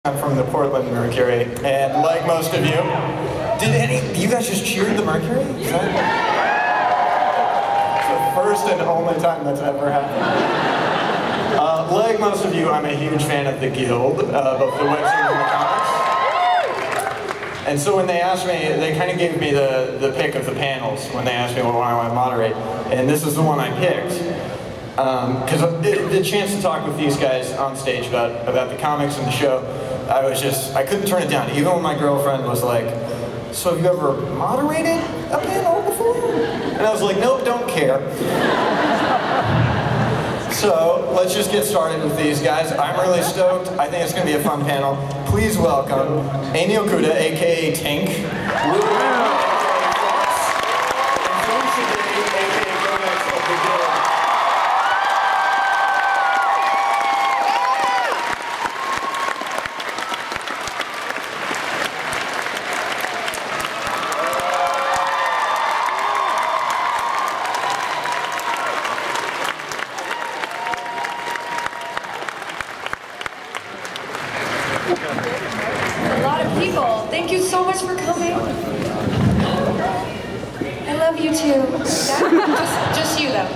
I'm from the Portland Mercury, and like most of you, you guys just cheered the Mercury? Is that the first and only time that's ever happened? Like most of you, I'm a huge fan of the Guild, both the webseries and the comics. And so when they asked me, they kind of gave me the pick of the panels when they asked me what I want to moderate, and this is the one I picked. Because the chance to talk with these guys on stage about the comics and the show, I couldn't turn it down. Even when my girlfriend was like, so have you ever moderated a panel before? And I was like, nope, don't care. So let's just get started with these guys. I'm really stoked. I think it's going to be a fun panel. Please welcome Amy Okuda, aka Tink. A lot of people. Thank you so much for coming. I love you too. Just you though.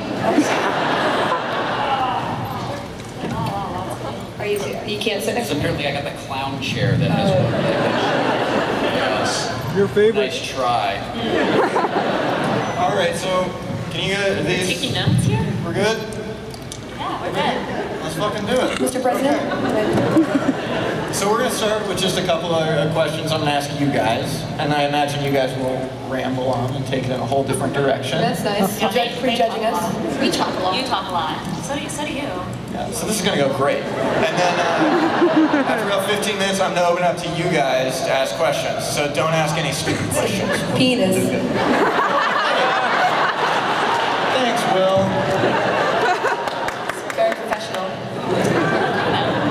Are you? You can't sit next to me. Apparently, I got the clown chair that has one. Yes. Your favorite. Nice try. All right, so can you guys? Taking notes here? We're good. Yeah, we're good. Let's fucking do it. Mr. President? Okay. So we're going to start with just a couple of questions I'm going to ask you guys, and I imagine you guys will ramble on and take it in a whole different direction. That's nice. Prejudging us. We talk a lot. You talk a lot. So do you. Yeah, so this is going to go great. And then after about 15 minutes, I'm going to open up to you guys to ask questions. So don't ask any stupid questions. Penis. Thanks, Will. Very professional.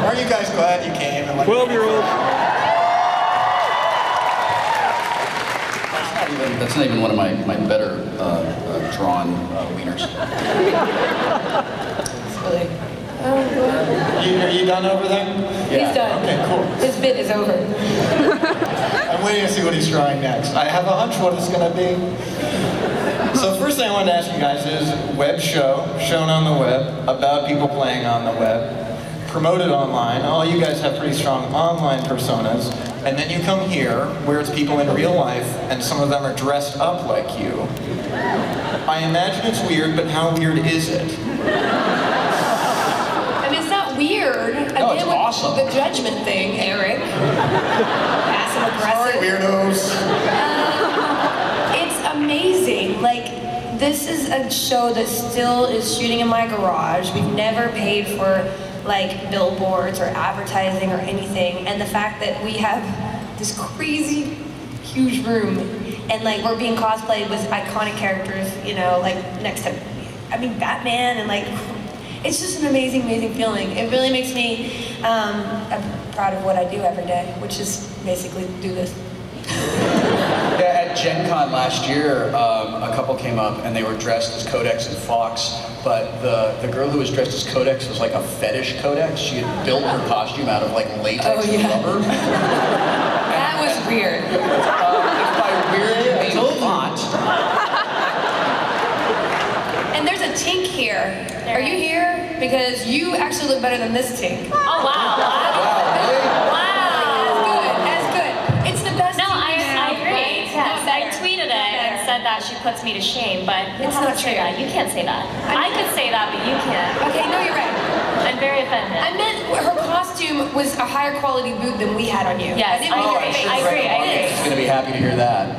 Aren't you guys glad you came? 12-year-old. That's not even one of my better drawn wieners. Really. Are you done over there? Yeah. He's done. Okay, cool. His bit is over. I'm waiting to see what he's drawing next. I have a hunch what it's going to be. So the first thing I wanted to ask you guys is web show, shown on the web, about people playing on the web, promoted online. All you guys have pretty strong online personas. And then you come here, where it's people in real life, and some of them are dressed up like you. I imagine it's weird, but how weird is it? I mean, it's not weird. No, it's awesome. The judgment thing, Eric. Passive aggressive. Sorry, weirdos. It's amazing. Like, this is a show that still is shooting in my garage. We've never paid for like billboards or advertising or anything, and the fact that we have this crazy huge room and like we're being cosplayed with iconic characters, you know, like next to, I mean, Batman, and like it's just an amazing feeling. It really makes me I'm proud of what I do every day, which is basically do this. Yeah, at Gen Con last year, a couple came up and they were dressed as Codex and Fox, but the girl who was dressed as Codex was like a fetish Codex. She had built her costume out of like latex and rubber. That was weird. If by weird you mean font. And there's a Tink here. Are you here? Because you actually look better than this Tink. Oh, wow. Wow. I tweeted it and said that she puts me to shame, but it's not true. You can't say that. I could say that, but you can't. Okay, no, you're right. I'm very offended. I meant her costume was a higher quality boot than we had on you. Yes, I agree. She's gonna be happy to hear that.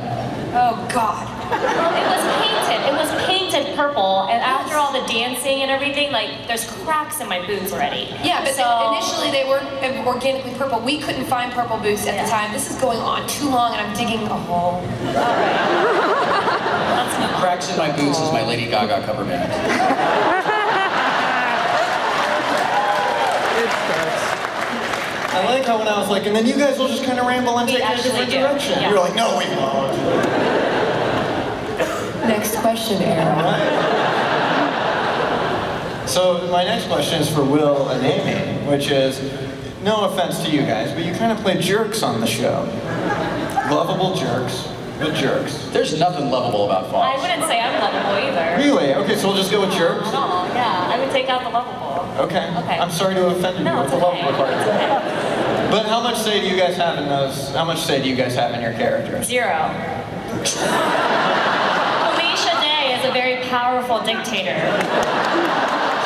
Oh God. It was painted purple, and after all the dancing and everything, like there's cracks in my boots already. Yeah, but initially they were organically purple. We couldn't find purple boots at the time. This is going on too long, and I'm digging a hole. All right. Cracks in my boots is my Lady Gaga cover band. I like how when I was like, and then you guys will just kind of ramble and take it in a different direction. Yeah. You're like, no, we won't. Next question, Aaron. All right. So my next question is for Will and Amy, which is, no offense to you guys, but you kind of play jerks on the show. Lovable jerks. The jerks. There's nothing lovable about Fox. I wouldn't say I'm lovable either. Really? Okay, so we'll just go with jerks? Not at all, yeah. I would take out the lovable. Okay. Okay. I'm sorry to have offended you with the lovable part. It's okay. But how much say do you guys have in those? How much say do you guys have in your characters? 0. Felicia Day is a very powerful dictator.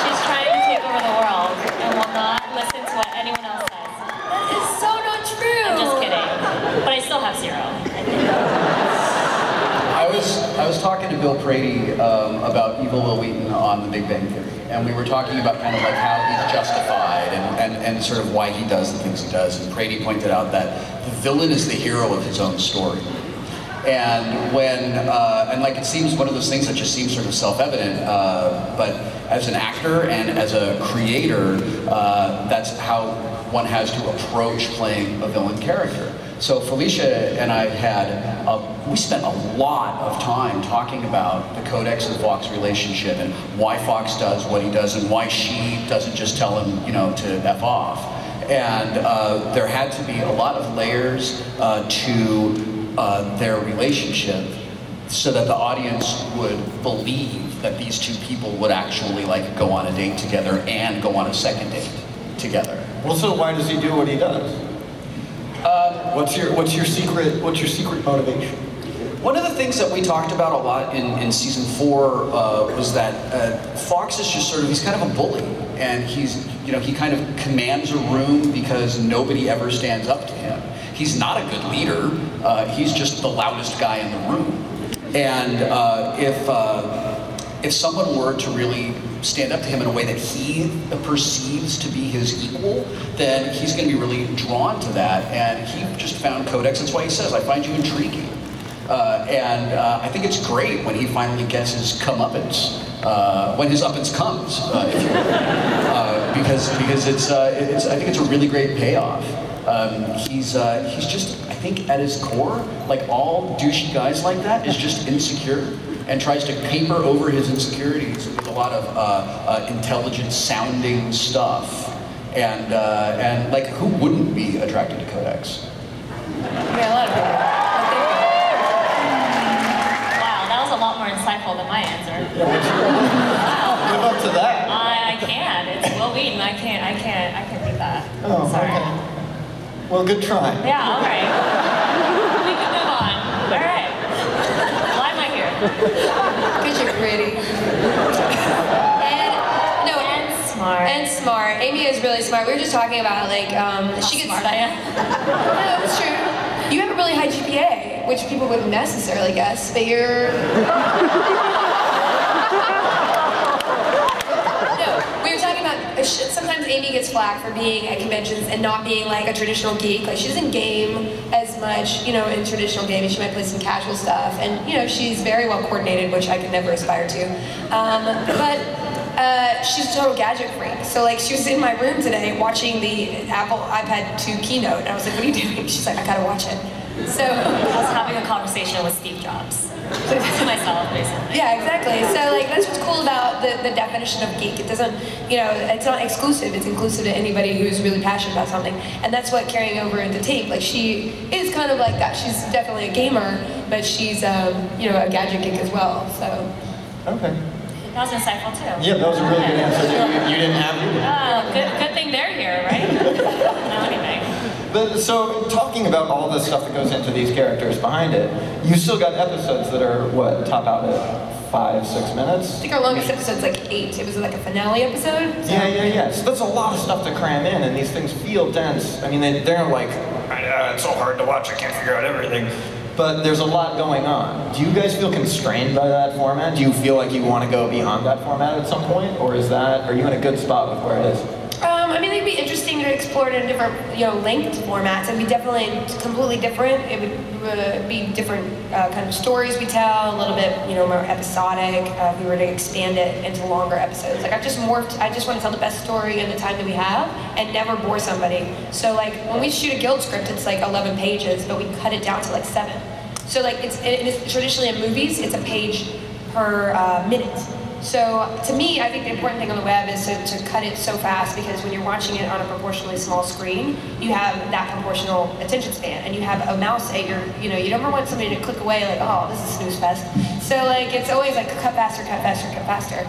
She's trying to take over the world and will not listen to what anyone else says. That is so not true. I'm just kidding. But I still have 0. I was talking to Bill Prady about Evil Will Wheaton on The Big Bang Theory, and we were talking about kind of like how he's justified and sort of why he does the things he does. And Prady pointed out that the villain is the hero of his own story. And when, and like it seems one of those things that just seems sort of self-evident, but as an actor and as a creator, that's how one has to approach playing a villain character. So Felicia and I we spent a lot of time talking about the Codex and Fox relationship and why Fox does what he does and why she doesn't just tell him, you know, to F off. And there had to be a lot of layers to their relationship so that the audience would believe that these two people would actually like go on a date together and go on a second date together. Well, so why does he do what he does? What's your secret motivation? One of the things that we talked about a lot in season 4 was that Fox is just sort of, he's kind of a bully, and he kind of commands a room because nobody ever stands up to him. He's not a good leader. He's just the loudest guy in the room. And if someone were to really stand up to him in a way that he perceives to be his equal, then he's going to be really drawn to that. And he just found Codex. That's why he says, I find you intriguing. And I think it's great when he finally gets his comeuppance, when his uppance comes, if you will. Because I think it's a really great payoff. He's just, I think at his core, like all douchey guys like that, is just insecure and tries to paper over his insecurities with a lot of intelligent sounding stuff. And like, who wouldn't be attracted to Codex? Yeah, a lot of people. Wow, that was a lot more insightful than my answer. Wow. Live up to that. I can't. It's Will Wheaton. I can't beat that. Oh, sorry. Okay. Well, good try. Yeah, all right. We can move on. All right. Why am I here? Because you're pretty. And smart. And smart. Amy is really smart. We were just talking about like she gets smart I am. No, it's true. You have a really high GPA, which people wouldn't necessarily guess, but you're. No, we were talking about sometimes Amy gets flack for being at conventions and not being like a traditional geek. Like she doesn't game as much, you know, in traditional gaming. She might play some casual stuff, and you know she's very well coordinated, which I could never aspire to. She's a total gadget freak. So like she was in my room today watching the Apple iPad 2 keynote, and I was like, "What are you doing?" She's like, "I gotta watch it." So I was having a conversation with Steve Jobs. To myself, basically. Yeah, exactly. So like that's what's cool about the definition of geek. It doesn't, you know, it's not exclusive. It's inclusive to anybody who's really passionate about something, and that's what carrying over into tape. Like she is kind of like that. She's definitely a gamer, but she's you know, a gadget geek as well. So. Okay. That was insightful too. Yeah, that was a really good answer. You didn't have either. Good thing they're here, right? No, anything. But so, talking about all the stuff that goes into these characters behind it, you still got episodes that are, what, top out at 5-6 minutes? I think our longest episode's like 8. It was like a finale episode. So. Yeah. So that's a lot of stuff to cram in, and these things feel dense. I mean, they're like, it's so hard to watch, I can't figure out everything. But there's a lot going on. Do you guys feel constrained by that format? Do you feel like you want to go beyond that format at some point? Or are you in a good spot with where it is? I mean, it'd be interesting to explore it in different, you know, linked formats. It'd be definitely completely different. It would be different kind of stories we tell, a little bit, you know, more episodic. If we were to expand it into longer episodes. Like I just want to tell the best story in the time that we have and never bore somebody. So like when we shoot a guild script, it's like 11 pages, but we cut it down to like 7. So like it's traditionally in movies, it's a page per minute. So to me, I think the important thing on the web is to cut it so fast, because when you're watching it on a proportionally small screen, you have that proportional attention span, and you have a mouse at your, you never want somebody to click away like, oh, this is snooze fest. So like, it's always like cut faster, cut faster, cut faster.